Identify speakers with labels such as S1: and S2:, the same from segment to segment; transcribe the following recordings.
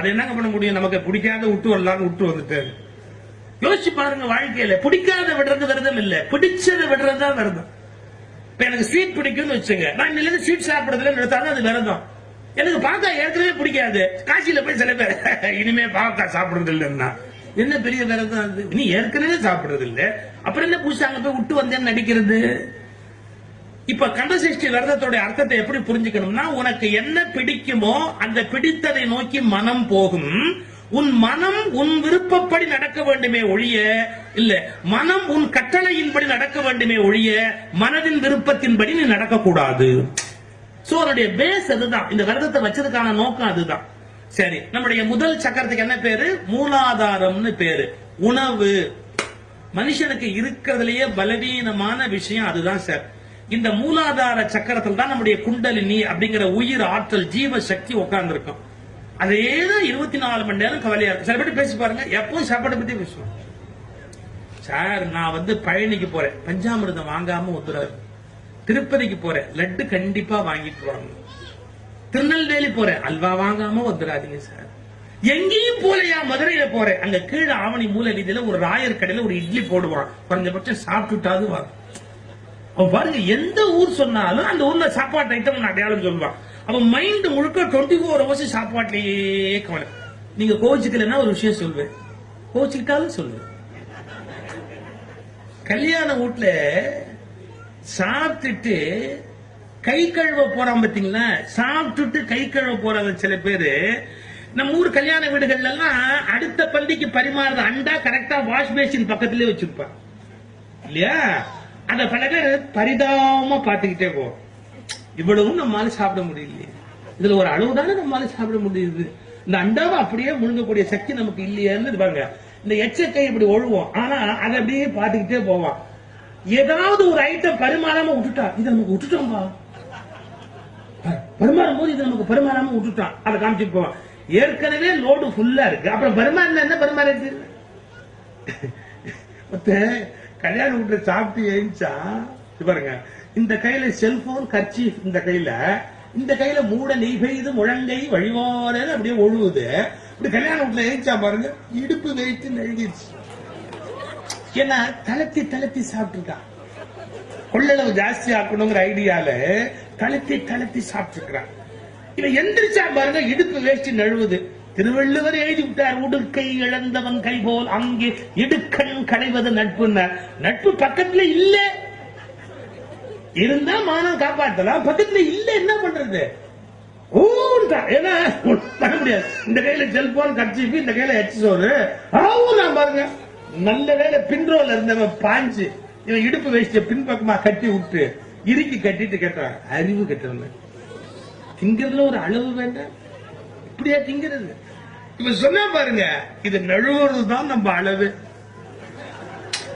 S1: அதை என்னங்க பண்ண முடியும்? நமக்கு பிடிக்காத விட்டு வரலான்னு விட்டு வந்துட்டாரு. யோசிச்சு பாருங்க, வாழ்க்கையில பிடிக்காத விடுறது விரதம் இல்ல, பிடிச்சதை விடுறதுதான் விரதம். இப்ப எனக்கு ஸ்வீட் பிடிக்கும்னு வச்சுங்க, நான் இன்னில ஸ்வீட் சாப்பிடுறதுல நிறுத்தாதான் அது விரதம். எனக்கு பாவக்காய் ஏற்கனவே பிடிக்காது, காசியில போய் சில பேர் இனிமே பாவக்காய் சாப்பிடுறது இல்லைன்னா என்ன பெரிய விரதம் அது? நீ ஏற்கனவே சாப்பிடுறது இல்ல, அப்புறம் என்ன புதுசா அங்க போய் விட்டு வந்தேன்னு நடிக்கிறது? இப்ப கந்தசஷ்டி விரதத்தோட அர்த்தத்தை எப்படி புரிஞ்சுக்கணும்னா, உனக்கு என்ன பிடிக்குமோ அந்த பிடித்ததை நோக்கி மனம் போகும். உன் மனம் உன் விருப்பப்படி நடக்க வேண்டுமே ஒழிய, இல்ல மனம் உன் கட்டளையின்படி நடக்க வேண்டுமே ஒழிய மனதின் விருப்பத்தின்படி நீ நடக்கக்கூடாது. சோ அதனுடைய பேஸ் அதுதான். இந்த விரதத்தை வச்சதுக்கான நோக்கம் அதுதான். சரி, நம்முடைய முதல் சக்கரத்துக்கு என்ன பேரு? மூலாதாரம்னு பேரு. உணவு மனுஷனுக்கு இருக்கிறதுலயே பலவீனமான விஷயம் அதுதான் சார். இந்த மூலாதார சக்கரத்தில் தான் நம்முடைய குண்டலினி அப்படிங்கிற உயிர் ஆற்றல் ஜீவ சக்தி உட்கார்ந்து இருக்கும். அதேதான் 24 மணி நேரம் கவலையா இருக்கு. சில பேர் பேசி பாருங்க, எப்பவும் சாப்பாட்டை பத்தி பேசுவோம். சார் நான் பழனிக்கு போறேன், பஞ்சாமிர்தம் வாங்காம வந்துறாரு. திருப்பதிக்கு போறேன், லட்டு கண்டிப்பா வாங்கிட்டு வாங்க. திருநெல்வேலி போறேன், அல்வா வாங்காம வந்துடாதீங்க சார். எங்கேயும் போலையா? மதுரையில போறேன், அங்க கீழே ஆவணி மூல வீதியில ஒரு ராயர் கடையில ஒரு இட்லி போடுவான், குறைஞ்சபட்சம் சாப்பிட்டுட்டாது வரும். அவன் பாருங்க, எந்த ஊர் சொன்னாலும் அந்த ஊர்ல சாப்பாட்டு ஐட்டம் அடையாளம் சொல்லுவான். அவன் மைண்ட் முழுக்க 24 hours சாப்பாட்டிலேயே கவலை. நீங்க கோச்சிக்கலன்னா ஒரு விஷயம் சொல்வேன், கோச்சிக்கிட்டாலும் சொல்லுவேன். கல்யாண வீட்டுல சாப்பிட்டுட்டு கை கழுவ போறான் பாத்தீங்களா? சாப்பிட்டுட்டு கை கழுவ போறாங்க சில பேரு. நம்ம ஊர் கல்யாண வீடுகள்ல எல்லாம் அடுத்த பந்திக்கு பரிமாறுற அண்டா கரெக்டா வாஷ் பேசின் பக்கத்திலே வச்சிருப்பான் இல்லையா? அத பல பேர் பரிதாபமா பாத்துக்கிட்டே போவோம். இவ்வளவும் நம்மளால சாப்பிட முடியலையே, இதுல ஒரு அளவு தானே நம்மளால சாப்பிட முடியுது. இந்த அண்டாவை அப்படியே முழுங்கக்கூடிய சக்தி நமக்கு இல்லையான்னு பாருங்க. இந்த எச்சக்கை இப்படி ஒழுவோம், ஆனா அதை அப்படியே பாத்துக்கிட்டே போவான். ஏதாவது ஒரு ஐட்டம் பரிமாறாம விட்டுட்டா, இதை நமக்கு விட்டுட்டோம்பா, பரிமாறும் போது இது நமக்கு பரிமாறாம விட்டுட்டான், அதை காமிச்சிட்டு போவான். ஏற்கனவே லோடு ஃபுல்லா இருக்கு, அப்புறம் பரிமாறின என்ன பரிமாறிச்சு? கல்யாண வீட்டுல சாப்பிட்டு எழுந்தா பாருங்க, இந்த கையில செல்போன் கர்ச்சீஃப், இந்த கையில மூட நெய் பெய்து முழங்கை வழிவார அப்படியே ஒழுகுது. இப்படி கல்யாண வீட்டுல எழுந்தா பாருங்க, இடுப்பு வெயிட்டு நெழுகிடுச்சு. ஏன்னா தளர்த்தி தளர்த்தி சாப்பிட்டுருக்கான். கொள்ளளவு ஜாஸ்தி ஆக்கணுங்கிற ஐடியால தளர்த்தி சாப்பிட்டுருக்கான். இவன் எந்திரிச்சா பாருங்க, இடுப்பு வேஷ்டி நழுவுது. திருவள்ளுவர் எழுதி விட்டார், உடுக்கை இழந்தவன் கை போல் அங்கே இடுக்கண் களைவது நட்பு. நட்பு பக்கத்துல இல்ல, இருந்தா மானம் காப்பாற்றலாம், பக்கத்துல இல்ல என்ன பண்றது? ஏன்னா பண்ண முடியாது. இந்த கையில செல்போன் கர்ச்சீஃப், இந்த கையில எச்சோறு. நான் பாருங்க, நல்ல வேலை பின்ரோல இருந்தவன் பாஞ்சு இவன் இடுப்பு வேஷ்டிய பின்பக்கமா கட்டி விட்டு இறுக்கி கட்டிட்டு கேட்டான். அறிவு கட்டவன் திங்கிறதுல ஒரு அளவு வேண்டாம், இப்படியா திங்கிறது? இவன் சொன்னா பாருங்க, இது நழுவுறதுதான் நம்ம அளவு.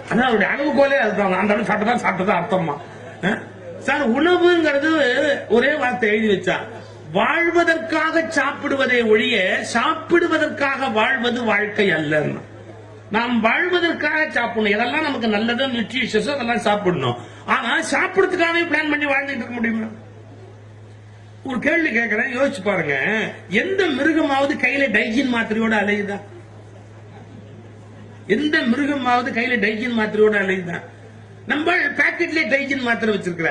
S1: அவருடைய அளவுகோலே அதுதான். அந்த அளவு சாப்பிட்டதான் அர்த்தமா சார்? உணவுங்கிறது ஒரே வார்த்தை எழுதி வச்சா, வாழ்வதற்காக சாப்பிடுவதை ஒழிய சாப்பிடுவதற்காக வாழ்வது வாழ்க்கை அல்ல. நாம் வாழ்வதற்காக சாப்பிடணும், எதெல்லாம் நமக்கு நல்லதோ நியூட்ரிஷியஸோ அதெல்லாம் சாப்பிடணும். ஆனா சாப்பிடுறதுக்காகவே பிளான் பண்ணி வாழ்ந்துட்டு இருக்க முடியுமா? ஒரு கேள்வி கேட்கிறேன், யோசிச்சு பாருங்க. எந்த மிருகமாவது கையில டைஜின் மாத்திரையோட அலையுதா? எந்த மிருகமாவது கையில டைஜின் மாத்திரையோட அலையுதா? நம்ம பாக்கெட்லயே டைஜின் மாத்திரை வச்சிருக்கிற.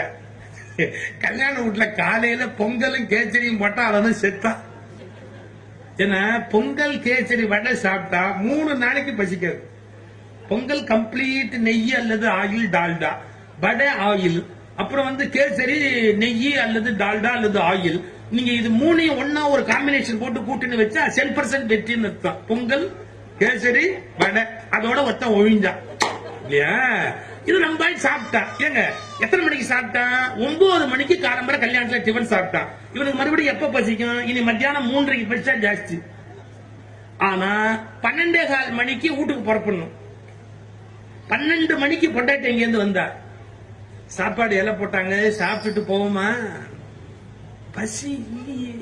S1: கல்யாண வீட்டுல காலையில பொங்கலும் கேச்சரியும் போட்டா அவன் செத்தா. ஏன்னா பொங்கல் கேச்சரி வடை சாப்பிட்டா 3 நாளைக்கு பசிக்காது. பொங்கல் கம்ப்ளீட் நெய் அல்லது ஆயில் டால்டா, வடை ஆயில், அப்புறம் கேசரி நெய் அல்லது டால்டா அல்லது ஆயில். நீங்க இது 3ஐயும் ஒன்னா ஒரு காம்பினேஷன் போட்டு கூட்டின்னு வச்சா 10% வெற்றின்னு அர்த்தம். பொங்கல் கேசரி வடை அதோட ஒருத்தன் ஒழிஞ்சா இல்லையா? இது நம்ம சாப்பிட்டா. ஏங்க எத்தனை மணிக்கு சாப்பிட்டா? 9 மணிக்கு காலம்பர கல்யாணத்துல டிஃபன் சாப்பிட்டா. இவனுக்கு மறுபடியும் எப்ப பசிக்கும்? இனி மத்தியானம் 3:30 பசிச்சா ஜாஸ்தி. ஆனா 12:15 மணிக்கு வீட்டுக்கு புறப்படணும். 12 மணிக்கு பொண்டாட்டி எங்க இருந்து வந்தா, சாப்பாடு இலை போட்டாங்க, சாப்பிட்டுட்டு போவோமா? பசி இல்லையே.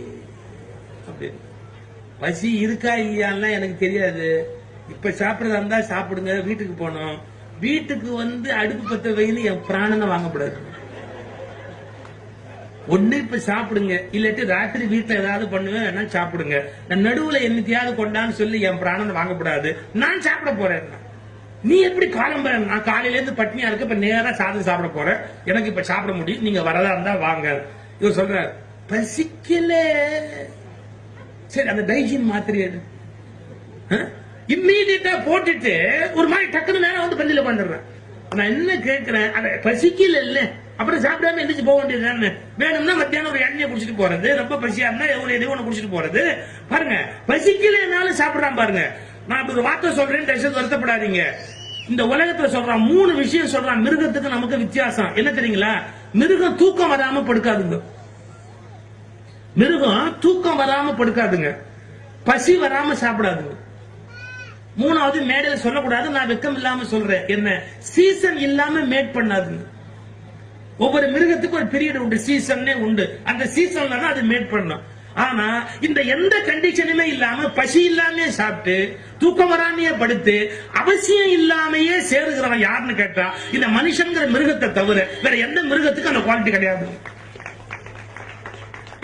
S1: அப்படி பசி இருக்கா இல்லையான்னா எனக்கு தெரியாது. இப்ப சாப்பிடறதா இருந்தா சாப்பிடுங்க, வீட்டுக்கு போனோம். வீட்டுக்கு அடுப்பு பத்த வைன்னு என் பிராணனை வாங்கக்கூடாது. ஒண்ணு இப்ப சாப்பிடுங்க, இல்லாட்டி ராத்திரி வீட்டுல ஏதாவது பண்ணுவேன் சாப்பிடுங்க. நான் நடுவுல என்னத்தையாவது கொண்டான்னு சொல்லி என் பிராணம் வாங்கக்கூடாது. நான் சாப்பிட போறேன். நீ எப்படி காலம்பர? நான் காலையில இருந்து பட்னியா இருக்கு, இப்ப நேரா சாதம் சாப்பிட போறேன், எனக்கு இப்ப சாப்பிட முடியும், நீங்க வரதா இருந்தா வாங்க. இவர் சொல்றாரு பசிக்கல, சரி அந்த டைஜின் மாத்திரை எடு. இம்மீடியட்டா போட்டுட்டு ஒரு மாதிரி டக்குனு நேரம் வந்து பள்ளியில வந்துடுறேன். நான் என்ன கேட்கிறேன், அத பசிக்கல இல்ல அப்புறம் சாப்பிடாம எந்திரிச்சு போக வேண்டியது. வேணும்னா மத்தியானம் ஒரு எண்ணெய் குடிச்சிட்டு போறது, ரொம்ப பசியா இருந்தா எது ஒண்ணு குடிச்சிட்டு போறது. பாருங்க, பசிக்கலனாலும் சாப்பிடுறான் பாருங்க. நான் ஒரு வார்த்தை சொல்றேன், வருத்தப்படாதீங்க. இந்த உலகத்துல சொல்றான் 3 விஷயம் சொல்றான். மிருகத்துக்கு நமக்கு வித்தியாசம் என்ன தெரியுங்களா? மிருகம் தூக்கம் வராம படுக்காதுங்க. மிருகம் தூக்கம் வராம படுக்காதுங்க. பசி வராம சாப்பிடாதுங்க. 3வது மேடையில சொல்லக்கூடாது, நான் வெக்கம் இல்லாம சொல்றேன். என்ன? சீசன் இல்லாம மேட் பண்ணாதுங்க. ஒவ்வொரு மிருகத்துக்கும் ஒரு பீரியட் உண்டு, சீசன்னே உண்டு. அந்த சீசன்ல தான் அது மேட் பண்ணும். ஆனா இந்த எந்த கண்டிஷனுமே இல்லாம பசி இல்லாமயே சாப்பிட்டு தூக்கம் வராமையே படுத்து அவசியம் இல்லாமையே சேருகிறவன் யாருன்னு கேட்டா இந்த மனுஷங்கிற மிருகத்தை தவிர வேற எந்த மிருகத்துக்கும் அந்த குவாலிட்டி கிடையாது.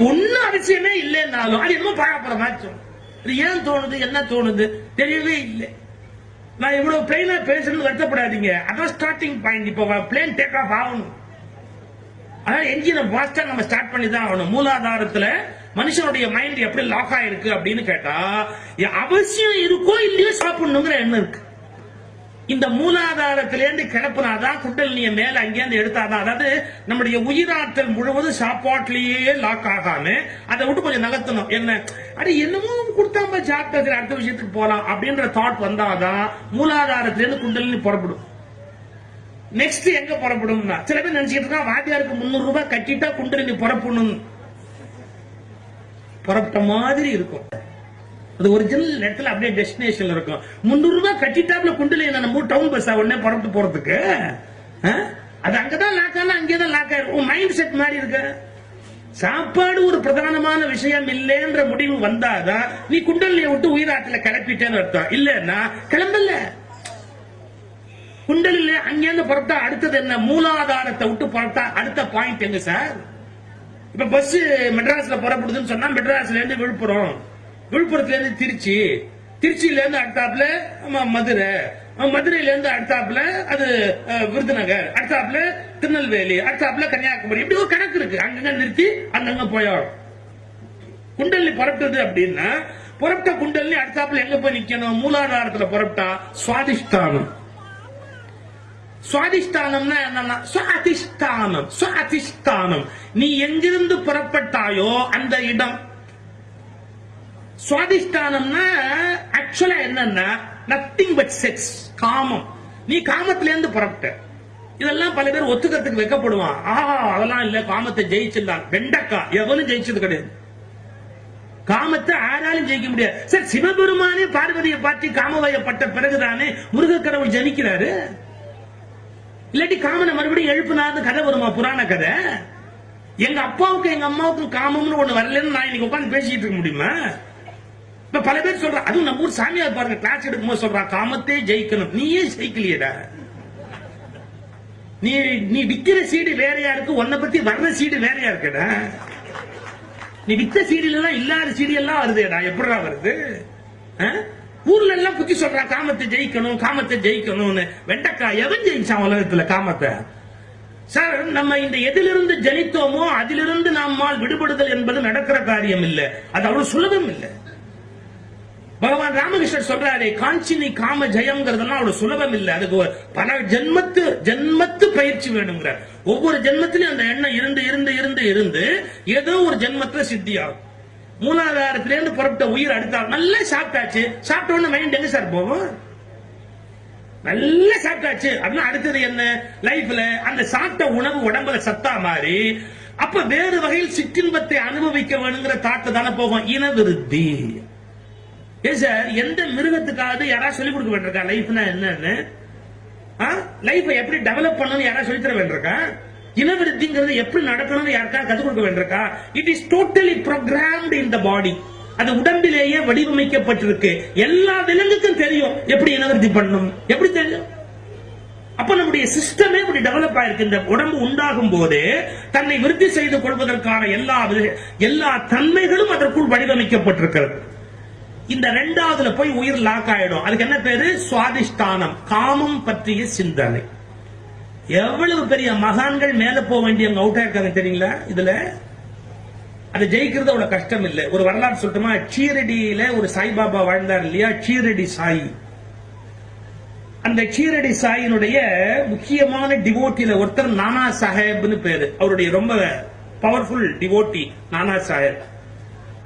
S1: ஒன்னும் அவசியமே இல்லைன்னாலும் அது என்னமோ பழாப்புற மாற்றம். இது ஏன் தோணுது, என்ன தோணுது தெரியவே இல்லை. நான் இவ்வளவு பிளைனா பேசுறது வருத்தப்படாதீங்க. அதான் ஸ்டார்டிங் பாயிண்ட். இப்ப பிளேன் டேக் ஆஃப் ஆகணும். அதாவது என்ஜினை ஃபாஸ்டா நம்ம ஸ்டார்ட் பண்ணி தான் ஆகணும். மூலாதாரத்துல மனுஷனுடைய மைண்ட் எப்படி லாக் ஆயிருக்கு அப்படின்னு கேட்டா அவசியம் இருக்கோ இல்லையோ சாப்பிடணுங்கிற எண்ணம் இருக்கு. இந்த மூலாதாரத்திலேருந்து கிளப்புனாதான் குண்டலினிய மேல அங்கேருந்து எடுத்தாதான். அதாவது நம்முடைய உயிராற்றல் முழுவதும் சாப்பாட்டிலேயே லாக் ஆகாம அதை விட்டு கொஞ்சம் நகர்த்தணும். என்ன அடி என்னமோ கொடுத்தாம சாப்பிட்டு அடுத்த விஷயத்துக்கு போலாம் அப்படின்ற தாட் வந்தாதான் மூலாதாரத்திலேருந்து குண்டலினி புறப்படும். நெக்ஸ்ட் எங்க புறப்படும்? சில பேர் நினைச்சிட்டு இருக்கா வாத்தியாருக்கு 300 ரூபாய் கட்டிட்டா குண்டலினி புறப்படணும். புறப்பட்ட மாதிரி இருக்கும். அது ஒரிஜினல் இடத்துல அப்படியே டெஸ்டினேஷன் இருக்கும். 300 ரூபாய் கட்டிட்டாப்ல குண்டலினி நம்ம டவுன் பஸ் உடனே புறப்பட்டு போறதுக்கு அது அங்கதான் லாக் ஆனா அங்கேதான் லாக் ஆயிருக்கும். மைண்ட் செட் மாதிரி இருக்கு. சாப்பாடு ஒரு பிரதானமான விஷயம் இல்லைன்ற முடிவு வந்தாதான் நீ குண்டலினியை விட்டு உயிராற்றல கிளப்பிட்டேன்னு அர்த்தம். இல்லன்னா கிளம்பல. குண்டலில அங்கிருந்து புறப்பட்டா அடுத்தது என்ன? மூலாதாரத்தை விட்டு புறப்பட்டா அடுத்த பாயிண்ட் எங்க சார்? இப்ப பஸ் மெட்ராஸ்ல புறப்படுதுன்னு சொன்னா மெட்ராஸ்ல இருந்து விழுப்புரம், விழுப்புரத்துல இருந்து திருச்சி, திருச்சியில இருந்து அடுத்தாப்புல மதுரை, மதுரையில இருந்து அடுத்தாப்புல அது விருதுநகர், அடுத்தாப்புல திருநெல்வேலி, அடுத்தாப்புல கன்னியாகுமரி. இப்படி ஒரு கணக்கு இருக்கு. அங்கங்க நிறுத்தி அங்கங்க போயாடும். குண்டலினி புறப்பட்டது அப்படின்னா புறப்பட்ட குண்டலினி அடுத்தாப்புல எங்க போய் நிக்கணும்? மூலாதாரத்துல புறப்பட்டா சுவாதிஷ்டானம். சுவாதிஷ்டானம்னா என்னன்னா சுவாதிஷ்டானம். சுவாதிஷ்டானம் நீ எங்கிருந்து புறப்பட்டாயோ அந்த இடம். சுவாதிஷ்டானம்னா ஆக்சுவலா என்னன்னா நத்திங் பட் செக்ஸ், காமம். நீ காமத்தில இருந்து புறப்பட்ட. இதெல்லாம் பல பேர் ஒத்துக்கிறதுக்கு வைக்கப்படுவான். அதெல்லாம் இல்ல, காமத்தை ஜெயிச்சிடலாம். வெண்டக்கா எவனும் ஜெயிச்சது கிடையாது. காமத்தை யாராலும் ஜெயிக்க முடியாது. சார் சிவபெருமானே பார்வதியை பார்த்து காமவயப்பட்ட பிறகுதானே முருக கடவுள் ஜனிக்கிறாரு. இல்லாட்டி காமனை மறுபடியும் எழுப்பினாரு கதை வருமா? புராண கதை. எங்க அப்பாவுக்கு எங்க அம்மாவுக்கும் காமம்னு ஒண்ணு வரலன்னு நான் இன்னைக்கு உட்காந்து பேசிட்டு இருக்க முடியுமா? இப்ப பல பேர் சொல்றான், அதுவும் நம்ம ஊர் சாமியார் பாருங்க கிளாஸ் எடுக்கும் போது சொல்றான் காமத்தே ஜெயிக்கணும். நீயே ஜெயிக்கலையடா. நீ விக்கிற சீடு வேறையா இருக்கு, உன்னை பத்தி வர்ற சீடு வேறையா இருக்குடா. நீ வித்த சீடில எல்லாம் இல்லாத சீடி எல்லாம் வருதுடா. எப்படிடா வருது? ஊர்ல எல்லாம் புத்தி சொல்றான் காமத்தை ஜெயிக்கணும், காமத்தை ஜெயிக்கணும்னு. வெண்டக்கா எவன் ஜெயிச்சான் உலகத்துல காமத்தை? சார் நம்ம இந்த எதிலிருந்து ஜனித்தோமோ அதிலிருந்து நம்மால் விடுபடுதல் என்பது நடக்கிற காரியம் இல்ல. அது அவ்வளவு சுலபம் இல்ல. பகவான் ராமகிருஷ்ணர் சொல்றாரு காஞ்சினி காம ஜெயம்ங்கிறதெல்லாம் அவ்வளவு சுலபம் இல்ல. அதுக்கு பல ஜென்மத்து பயிற்சி வேணுங்கிற. ஒவ்வொரு ஜென்மத்திலும் அந்த எண்ணம் இருந்து இருந்து இருந்து இருந்து ஏதோ ஒரு ஜென்மத்துல சித்தியாகும். மூலாதாரத்திலிருந்து புறப்பட்ட உயிர் அடுத்தா நல்லா சாப்பிட்டாச்சு. சாப்பிட்ட உடனே மைண்ட் எங்க சார் போகும்? நல்லா சாப்பிட்டாச்சு அப்படின்னா அடுத்தது என்ன? லைஃப்ல அந்த சாப்பிட்ட உணவு உடம்புல சத்தா மாறி அப்ப வேறு வகையில் சிற்றின்பத்தை அனுபவிக்க வேணுங்கிற தாட்டு தானே போகும். இனவிருத்தி. ஏன் சார் எந்த மிருகத்துக்காவது யாராவது சொல்லிக் கொடுக்க வேண்டியிருக்கா லைஃப்னா என்னன்னு? லைஃபை எப்படி டெவலப் பண்ணணும் யாராவது சொல்லித்தர வேண்டியிருக்கா? இனவிருத்திங்கிறது எப்படி நடக்கணும்னு யாருக்காவது கற்றுக் கொடுக்க வேண்டியிருக்கா? இட் இஸ் டோட்டலி ப்ரோக்ராம்டு இன் த பாடி. அது உடம்பிலேயே வடிவமைக்கப்பட்டிருக்கு. எல்லா விலங்குக்கும் தெரியும் எப்படி இனவிருத்தி பண்ணணும். எப்படி தெரியும்? அப்ப நம்முடைய சிஸ்டமே இப்படி டெவலப் ஆயிருக்கு. இந்த உடம்பு உண்டாகும் போது தன்னை விருத்தி செய்து கொள்வதற்கான எல்லா தன்மைகளும் அதற்குள் வடிவமைக்கப்பட்டிருக்கிறது. இந்த இரண்டாவதுல போய் உயிர் லாக் ஆயிடும். அதுக்கு என்ன பேரு? சுவாதிஷ்டானம், காமம் பற்றிய சிந்தனை. எவ்வளவு பெரிய மகான்கள் மேல போக வேண்டியவங்க அவுட் ஆயிருக்காங்க தெரியுங்களா? இதுல அது ஜெயிக்கிறது அவ்வளவு கஷ்டம் இல்லை. ஒரு வரலாறு சொல்லட்டுமா? சீரடியில ஒரு சாய்பாபா வாழ்ந்தார் இல்லையா, சீரடி சாய். அந்த சீரடி சாயினுடைய முக்கியமான டிவோட்டில ஒருத்தர் நானா சாஹேப்னு பேரு. அவருடைய ரொம்ப பவர்ஃபுல் டிவோட்டி நானா சாஹேப்.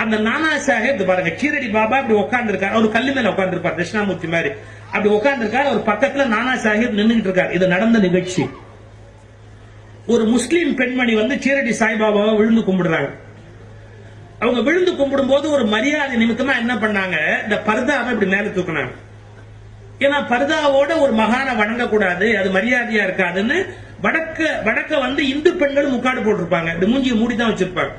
S1: அந்த நானா சாஹேப் பாருங்க, சீரடி பாபா இப்படி உட்கார்ந்து இருக்காரு. அவர் கல்லு மேல உட்கார்ந்து இருப்பார், தட்சிணாமூர்த்தி மாதிரி அப்படி உட்கார்ந்து இருக்காரு. அவர் பக்கத்துல நானா சாஹேப் நின்றுட்டு இருக்காரு. இது நடந்த நிகழ்ச்சி. ஒரு முஸ்லீம் பெண்மணி வந்து சீரடி சாய்பாபாவை விழுந்து கும்பிடுறாங்க. அவங்க விழுந்து கும்பிடும் போது ஒரு மரியாதை நிமித்தமா என்ன பண்ணாங்க, இந்த பர்தாவை இப்படி மேல தூக்குனாங்க. ஏன்னா பர்தாவோட ஒரு மகான வணங்கக்கூடாது, அது மரியாதையா இருக்காதுன்னு வடக்க வந்து இந்து பெண்களும் முக்காடு போட்டிருப்பாங்க, இப்படி மூஞ்சியை மூடிதான் வச்சிருப்பாங்க.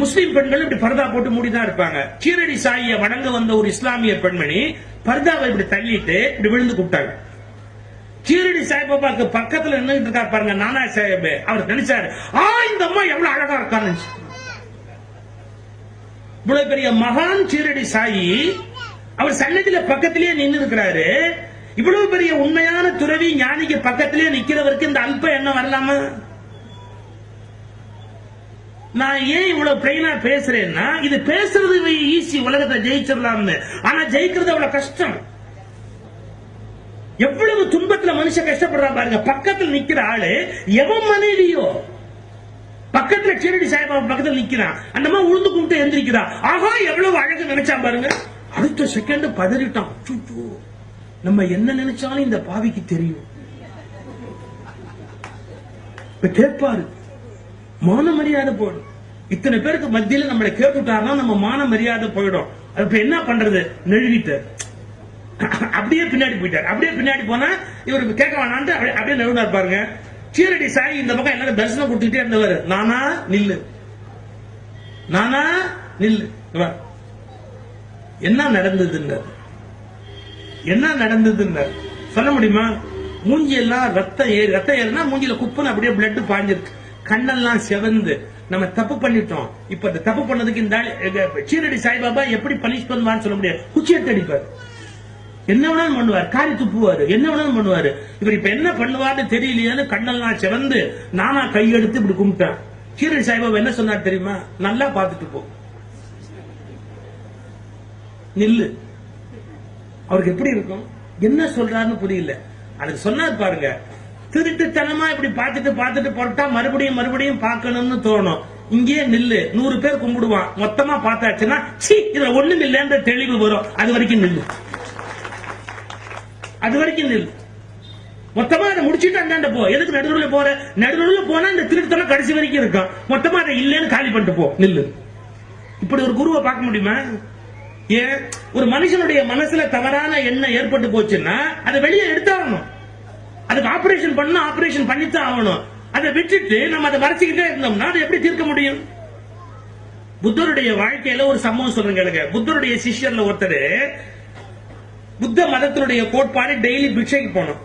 S1: முஸ்லீம் பெண்கள் இப்படி பர்தா போட்டு மூடிதான் இருப்பாங்க. சீரடி சாயியை வணங்க வந்த ஒரு இஸ்லாமிய பெண்மணி பர்தாவை இப்படி தள்ளிட்டு இப்படி விழுந்து கூப்பிட்டாங்க. சீரடி சாய்பாபாக்கு பக்கத்துல நின்றுட்டு இருக்காரு பாருங்க நானா சாஹேப். அவர் நினைச்சாரு, இந்த அம்மா எவ்வளவு அழகா இருக்கான்னு. இவ்வளவு பெரிய மகான் சீரடி சாயி அவர் சன்னதியில பக்கத்திலேயே நின்று இருக்கிறாரு. இவ்வளவு பெரிய உண்மையான துறவி ஞானிக்கு பக்கத்திலேயே நிக்கிறவருக்கு இந்த அல்ப எண்ணம் வரலாமா? நான் ஏன் இவ்வளவு பிளைனா பேசுறேன்னா, இது பேசுறது ஈஸி, உலகத்தை ஜெயிச்சிடலாம்னு. ஆனா ஜெயிக்கிறது அவ்வளவு கஷ்டம். எவ்வளவு துன்பத்துல மனுஷன் கஷ்டப்படுறா பாருங்க. பக்கத்தில் நிக்கிற ஆளு எவன் மனைவியோ, பக்கத்துல சீரடி சாய்பாபா பக்கத்தில் நிக்கிறான். அந்த மாதிரி உளுந்து கும்பிட்டு எந்திரிக்கிறா. ஆஹா எவ்வளவு அழகு நினைச்சா பாருங்க. அடுத்த செகண்ட் பதறிட்டான். நம்ம என்ன நினைச்சாலும் இந்த பாவிக்கு தெரியும். கேட்பாரு, மான மரியாதை போயிடும். இத்தனை பேருக்கு மத்தியில நம்மளை கேட்டுட்டாருன்னா நம்ம மான மரியாதை போயிடும். இப்ப என்ன பண்றது? நழுவிட்டு அப்படியே பின்னாடி போயிட்டார். அப்படியே பின்னாடி போனா இவருக்கு கேட்க வேணான்ட்டு அப்படியே நழுவினார் பாருங்க. சீரடி சாய் இந்த பக்கம் எல்லாரும் தரிசனம் கொடுத்துட்டே இருந்தவர். நானா நில்லு, நானா நில்லு. என்ன நடந்ததுன்னு சொல்ல முடியுமா? மூஞ்சி எல்லாம் ரத்தம் ஏறினா மூஞ்சில குப்புன்னு அப்படியே பிளட் பாஞ்சிருக்கு. கண்ணெல்லாம் செவந்து நம்ம தப்பு பண்ணிட்டோம். இப்ப இந்த தப்பு பண்ணதுக்கு இந்த சீரடி சாய்பாபா எப்படி பனிஷ் பண்ணுவான்னு சொல்ல முடியாது. குச்சியத்தை அடிப்பார், என்ன வேணாலும் பண்ணுவார், காரி துப்புவாரு, என்ன வேணாலும் பண்ணுவாரு. இவர் இப்ப என்ன பண்ணுவார்னு தெரியலையான்னு கண்ணெல்லாம் செவந்து நானா கையெடுத்து இப்படி கும்பிட்டேன். சீரடி சாய்பாபா என்ன சொன்னார் தெரியுமா? நல்லா பார்த்துட்டு போ, நில்லு. அவருக்கு எப்படி இருக்கும்? என்ன சொல்றாருன்னு புரியல. அதுக்கு சொன்னார் பாருங்க, திருட்டுத்தனமா இப்படி பார்த்துட்டு போட்டா மறுபடியும் பார்க்கணும்னு தோணும். இங்கே நில்லு, 100 பேர் கும்பிடுவான், மொத்தமா பார்த்தாச்சுன்னா இதுல ஒண்ணும் இல்லைன்ற தெளிவு வரும். அது வரைக்கும் நில்லு, மொத்தமா அதை முடிச்சுட்டு அந்தாண்ட போ. எதுக்கு நடுவில் போற? நடுவில் போனா இந்த திருட்டுத்தனம் கடைசி வரைக்கும் இருக்கும். மொத்தமா அதை இல்லைன்னு காலி பண்ணிட்டு போ, நில்லு. இப்படி ஒரு குருவை பார்க்க முடியுமா? ஏன் ஒரு மனுஷனுடைய மனசுல தவறான எண்ணம் ஏற்பட்டு போச்சுன்னா அதை வெளியே எடுத்தாகணும். அதுக்கு ஆபரேஷன் பண்ணா ஆபரேஷன் பண்ணித்தான் ஆகணும். அதை விட்டுட்டு நம்ம அதை மறைச்சிக்கிட்டே இருந்தோம்னா அதை எப்படி தீர்க்க முடியும்? புத்தருடைய வாழ்க்கையில ஒரு சம்பவம் சொல்றேங்க. புத்தருடைய சிஷ்யர்ல ஒருத்தர் புத்த மதத்தினுடைய கோட்பாடு டெய்லி பிக்ஷைக்கு போனோம்.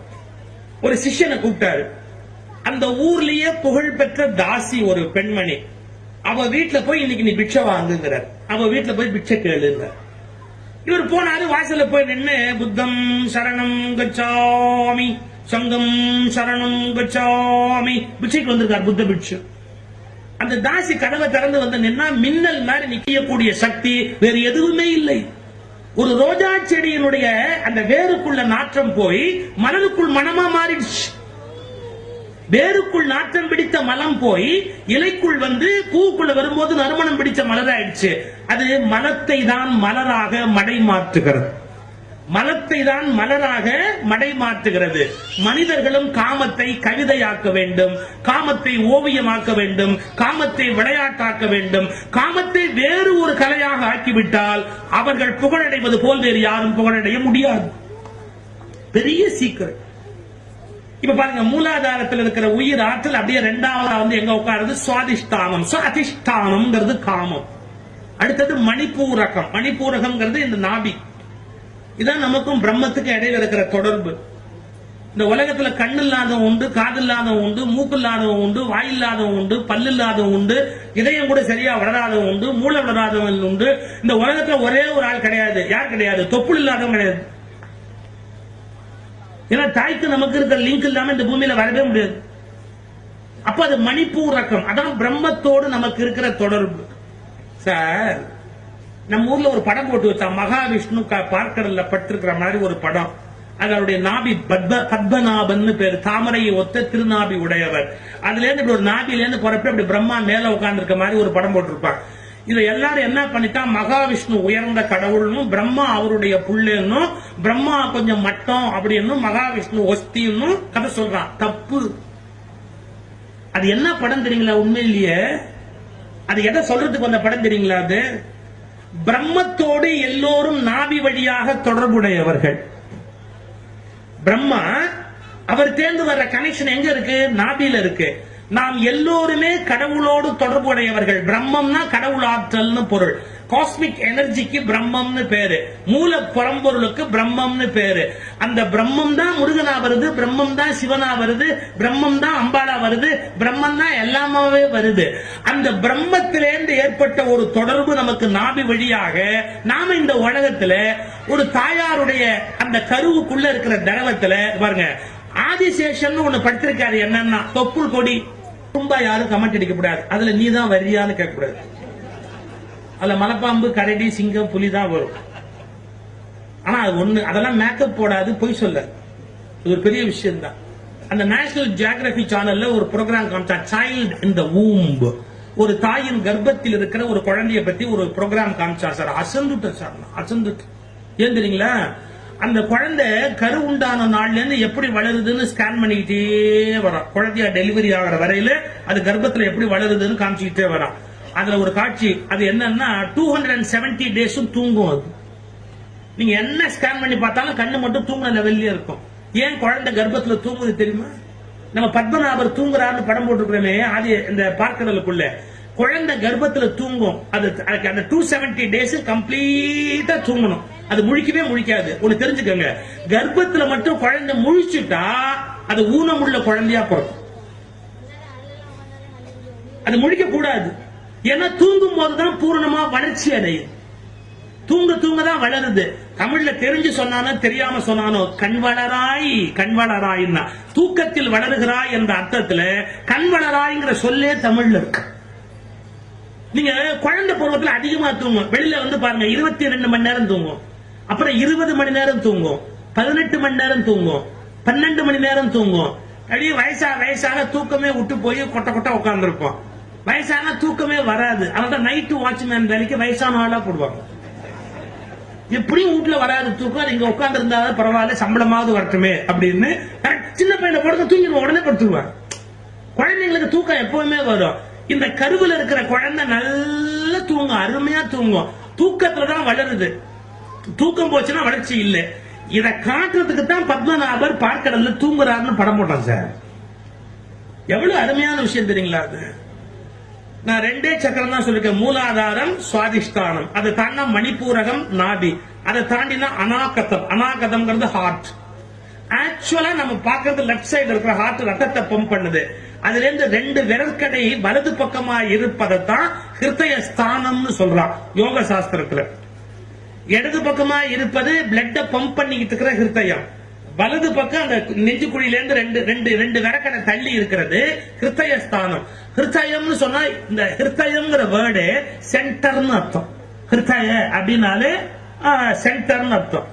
S1: ஒரு சிஷ்யனை கூப்பிட்டாரு. அந்த ஊர்லயே புகழ்பெற்ற தாசி ஒரு பெண்மணி, அவ வீட்டுல போய் இன்னைக்கு நீ பிக்ஷை வாங்குங்கிறார். அவ வீட்டுல போய் பிக்ஷை கேளுங்க. இவர் போனாரு, வாசல்ல போய் நின்று புத்தம் சரணம் கச்சாமி, சங்கம் சரணம் கச்சாமி, பிக்ஷைக்கு வந்திருக்கார் புத்த பிக்ஷு. அந்த தாசி கதவை திறந்து வந்து நின்னா மின்னல் மாதிரி நிக்கக்கூடிய சக்தி வேறு எதுவுமே இல்லை. ஒரு ரோஜா செடியினுடைய அந்த வேருக்குள்ள நாற்றம் போய் மலருக்குள் மனமா மாறிடுச்சு. வேருக்குள் நாற்றம் பிடித்த மலம் போய் இலைக்குள் வந்து பூக்குள்ள வரும்போது நறுமணம் பிடிச்ச மலராயிடுச்சு. அது மலத்தை தான் மலராக மடை மாற்றுகிறது. மனிதர்களும் காமத்தை கவிதையாக்க வேண்டும், காமத்தை ஓவியமாக்க வேண்டும், காமத்தை விளையாட்டாக்க வேண்டும். காமத்தை வேறு ஒரு கலையாக ஆக்கிவிட்டால் அவர்கள் புகழடைவது போல் வேறு யாரும் புகழடைய முடியாது. பெரிய சீக்கிரம். இப்ப பாருங்க, மூலாதாரத்தில் இருக்கிற உயிர் ஆற்றல் அப்படியே இரண்டாவதா வந்து எங்க உட்காருது? சுவாதிஷ்டானம். அதிஷ்டானம்ங்கிறது காமம். அடுத்தது மணிப்பூரகம். மணிப்பூரகம் இந்த நாபி. இதான் நமக்கும் பிரம்மத்துக்கு இடையில இருக்கிற தொடர்பு. இந்த உலகத்துல கண்ணு இல்லாதவன் உண்டு, காது இல்லாதவன் உண்டு, மூக்கு இல்லாதவன் உண்டு, வாய் இல்லாதவன் உண்டு, பல்லு இல்லாதவன் உண்டு, இதயம் கூட சரியா வளராதவன் உண்டு, மூளை வளராதவன் உண்டு. இந்த உலகத்துல ஒரே ஒரு ஆள் கிடையாது. யார் கிடையாது? தொப்புள் இல்லாதவன் கிடையாது. ஏன்னா தாய்க்கு நமக்கு இருக்கிற லிங்க் இல்லாம இந்த பூமியில வரவே முடியாது. அப்ப அது மணிப்பூரகம். அதான் பிரம்மத்தோடு நமக்கு இருக்கிற தொடர்பு. சார், நம்ம ஊர்ல ஒரு படம் போட்டு வச்சா, மகாவிஷ்ணு பார்க்கடல்ல பட்டிருக்கிற மாதிரி ஒரு படம். அதனுடைய நாபி பத்மநாபன் பேரு, தாமரையை ஒத்த திருநாபி உடையவர். அதுல இருந்து ஒரு நாபில இருந்து போறப்ப அப்படி பிரம்மா மேல உட்கார்ந்து இருக்க மாதிரி ஒரு படம் போட்டிருப்பாங்க. இதை எல்லாரும் என்ன பண்ணிட்டா, மகாவிஷ்ணு உயர்ந்த கடவுள்னும், பிரம்மா அவருடைய புள்ளேன்னும், பிரம்மா கொஞ்சம் மட்டம் அப்படின்னு மகாவிஷ்ணு ஒஸ்தின்னு கதை சொல்றான். தப்பு. அது என்ன படம் தெரியுங்களா? உண்மையிலேயே அது எதை சொல்றதுக்கு வந்த படம் தெரியுங்களா? அது பிரம்மத்தோடு எல்லோரும் நாபி வழியாக தொடர்புடையவர்கள். பிரம்மா அவர் தேர்ந்து வர்ற கனெக்ஷன் எங்க இருக்கு? நாபில இருக்கு. நாம் எல்லோருமே கடவுளோடு தொடர்புடையவர்கள். பிரம்மம்னா கடவுள் ஆற்றல்னு பொருள். காஸ்மிக் எனர்ஜிக்கு பிரம்மம்னு பேரு. மூல பரம்பொருளுக்கு பிரம்மம்னு பேரு. அந்த பிரம்மம் தான் முருகனா வருது, பிரம்மம் தான் சிவனா வருது, பிரம்மம் தான் அம்பாளா வருது, பிரம்மம் தான் எல்லாமே வருது. அந்த பிரம்மத்திலிருந்து ஏற்பட்ட ஒரு தொடர்பு நமக்கு நாபி வழியாக நாம இந்த உலகத்துல ஒரு தாயாருடைய அந்த கருவுக்குள்ள இருக்கிற திரவத்துல பாருங்க, ஆதிசேஷன் ஒண்ணு படிச்சிருக்காரு. என்னன்னா, தொப்புள் கொடி ரொம்ப யாரும் கமெண்ட் அடிக்கப்படாது. அதுல நீ தான் வரியான்னு கேட்கக்கூடாது. அதுல மலைப்பாம்பு, கரடி, சிங்கம், புலி தான் வரும். ஆனா அது ஒண்ணு, அதெல்லாம் மேக்கப் போடாது, பொய் சொல்ல. இது ஒரு பெரிய விஷயம் தான். அந்த நேஷனல் ஜியோகிராபி சேனல்ல ஒரு ப்ரோக்ராம் காமிச்சா, சைல்ட் இன் த வூம்ப், ஒரு தாயின் கர்ப்பத்தில் இருக்கிற ஒரு குழந்தைய பத்தி ஒரு ப்ரோக்ராம் காமிச்சா சார். அசந்துட்டு சார், அசந்துட்டு. ஏன் தெரியுங்களா? அந்த குழந்தை கரு உண்டான நாள்ல இருந்து எப்படி வளருதுன்னு ஸ்கேன் பண்ணிக்கிட்டே வரான். குழந்தையா டெலிவரி ஆகிற வரையில அது கர்ப்பத்துல எப்படி வளருதுன்னு காமிச்சுக்கிட்டே வரான். அதுல ஒரு காட்சி, அது என்னன்னா 270 டேஸும் தூங்கும். அது நீங்க என்ன ஸ்கேன் பண்ணி பார்த்தாலும் கண்ணு மட்டும் தூங்குற லெவல்ல இருக்கும். ஏன் குழந்தை கர்ப்பத்துல தூங்குது தெரியுமா? நம்ம பத்மநாபர் தூங்குறாருன்னு படம் போட்டுக்கிறோமே, அது இந்த பார்க்கடலுக்குள்ள குழந்தை கர்ப்பத்துல தூங்கும். அது அந்த 270 டேஸ் கம்ப்ளீட்டா தூங்கணும். அது முழிக்கவே முழிக்காது. ஒண்ணு தெரிஞ்சுக்கோங்க, கர்ப்பத்துல மட்டும் குழந்தை முழிச்சுட்டா அது ஊனமுள்ள குழந்தையா பிறக்கும். அது முழிக்க கூடாது. ஏன்னா தூங்கும் போதுதான் பூரணமா வளர்ச்சி அடையுது. தூங்க தூங்க தான் வளருது. தமிழ்ல தெரிஞ்சு சொன்னானோ தெரியாம சொன்னானோ, கண் வளராய், கண் வளராய்னா தூக்கத்தில் வளருகிறாய் என்ற அர்த்தத்துல கண் வளராய்ங்கிற சொல்லே தமிழ்ல இருக்கு. நீங்க குழந்தை பருவத்தில் அதிகமா தூங்கும். வெளியில வந்து பாருங்க, 22 மணி நேரம் தூங்கும், அப்புறம் 20 மணி நேரம் தூங்கும், 18 மணி நேரம் தூங்கும், 12 மணி நேரம் தூங்கும். அப்படியே வயசாக தூக்கமே விட்டு போய் கொட்ட கொட்ட உட்கார்ந்து இருப்போம். வயசான தூக்கமே வராது. அதான் நைட்டு வாட்ச்மேன் வேலைக்கு வயசான ஆளா போடுவாங்க. எப்படியும் வீட்டுல வராது தூக்கம், இங்க உட்கார்ந்து இருந்தாலும் பரவாயில்ல, சம்பளமாவது வரட்டுமே அப்படின்னு சின்ன பையனை போடுங்க, தூங்கிடுவோம், உடனே படுத்துருவாங்க. குழந்தைங்களுக்கு தூக்கம் எப்பவுமே வரும். இந்த கருவில் இருக்கிற குழந்தை நல்லா தூங்கும், அருமையா தூங்கும். தூக்கத்துலதான் வளருது. தூக்கம் போச்சுன்னா வளர்ச்சி இல்லை. இதை காட்டுறதுக்கு தான் பத்மநாபர் பார்க்கடல்ல தூங்குறாருன்னு படம் போட்டான் சார். எவ்வளவு அருமையான விஷயம் தெரியுங்களா? அது நான் 2 சக்கரம் தான் சொல்லிருக்கேன். மூலாதாரம், சுவாதிஷ்டானம், அதை தாண்டினா மணிப்பூரகம், நாபி, அதை தாண்டினா அநாகதம். அநாகதம்ங்கிறது ஹார்ட். ஆக்சுவலா நம்ம பாக்குறது லெப்ட் சைடு இருக்கிற ஹார்ட் ரத்தத்தை பம்ப் பண்ணுது. அதுல இருந்து 2 விரற்கடை வலது பக்கமா இருப்பதைத்தான் ஹிருதய ஸ்தானம்னு சொல்றான் யோக சாஸ்திரத்துல. இடது பக்கமா இருப்பது பிளட்ட பம்ப் பண்ணிக்கிட்டு இருக்கிற ஹிருதயம். வலது பக்கம் அந்த நெஞ்சு குழியில இருந்து ரெண்டு விரக்கடை தள்ளி இருக்கிறது ஹிருதய ஸ்தானம். ஹிருதயம்னு சொன்னா, இந்த ஹிருதயம்ங்கிற வேர்டு சென்டர்னு அர்த்தம். ஹிருதய அப்படின்னாலே சென்டர்னு அர்த்தம்.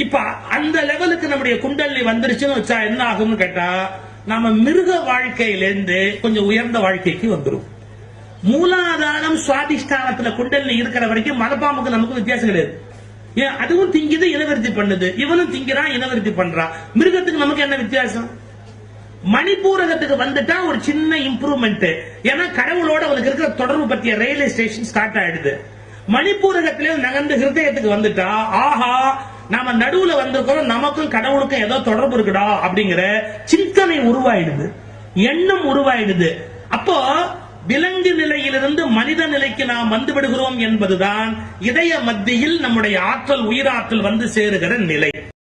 S1: இப்ப அந்த லெவலுக்கு நம்முடைய குண்டலினி வந்துருச்சுன்னு வச்சா என்ன ஆகும்னு கேட்டா, நாம மிருக வாழ்க்கையிலிருந்து கொஞ்சம் உயர்ந்த வாழ்க்கைக்கு வந்துடும். மூலாதாரம் சுவாதிஷ்டானத்துல குண்டலினி இருக்கிற வரைக்கும் மலைப்பாம்புக்கு நமக்கு வித்தியாசம் கிடையாது. ஏன், அதுவும் திங்குது, இனவிருத்தி பண்ணுது. இவனும் திங்கிறான், இனவிருத்தி பண்றான். மிருகத்துக்கு நமக்கு என்ன வித்தியாசம்? மணிப்பூரகத்துக்கு வந்துட்டா ஒரு சின்ன இம்ப்ரூவ்மெண்ட். ஏன்னா கடவுளோட அவனுக்கு இருக்கிற தொடர்பு பத்திய ரயில்வே ஸ்டேஷன் ஸ்டார்ட் ஆயிடுது. மணிப்பூரகத்திலே நகர்ந்து ஹிருதயத்துக்கு வந்துட்டா, ஆஹா நாம நடுவுல வந்திருக்கிறோம், நமக்கும் கடவுளுக்கும் ஏதோ தொடர்பு இருக்குடா அப்படிங்கிற சிந்தனை உருவாயிடுது, எண்ணம் உருவாயிடுது. அப்போ விலங்கு நிலையிலிருந்து மனித நிலைக்கு நாம் வந்து விடுகிறோம் என்பதுதான் இதய மத்தியில் நம்முடைய ஆற்றல், உயிராற்றல் வந்து சேருகிற நிலை.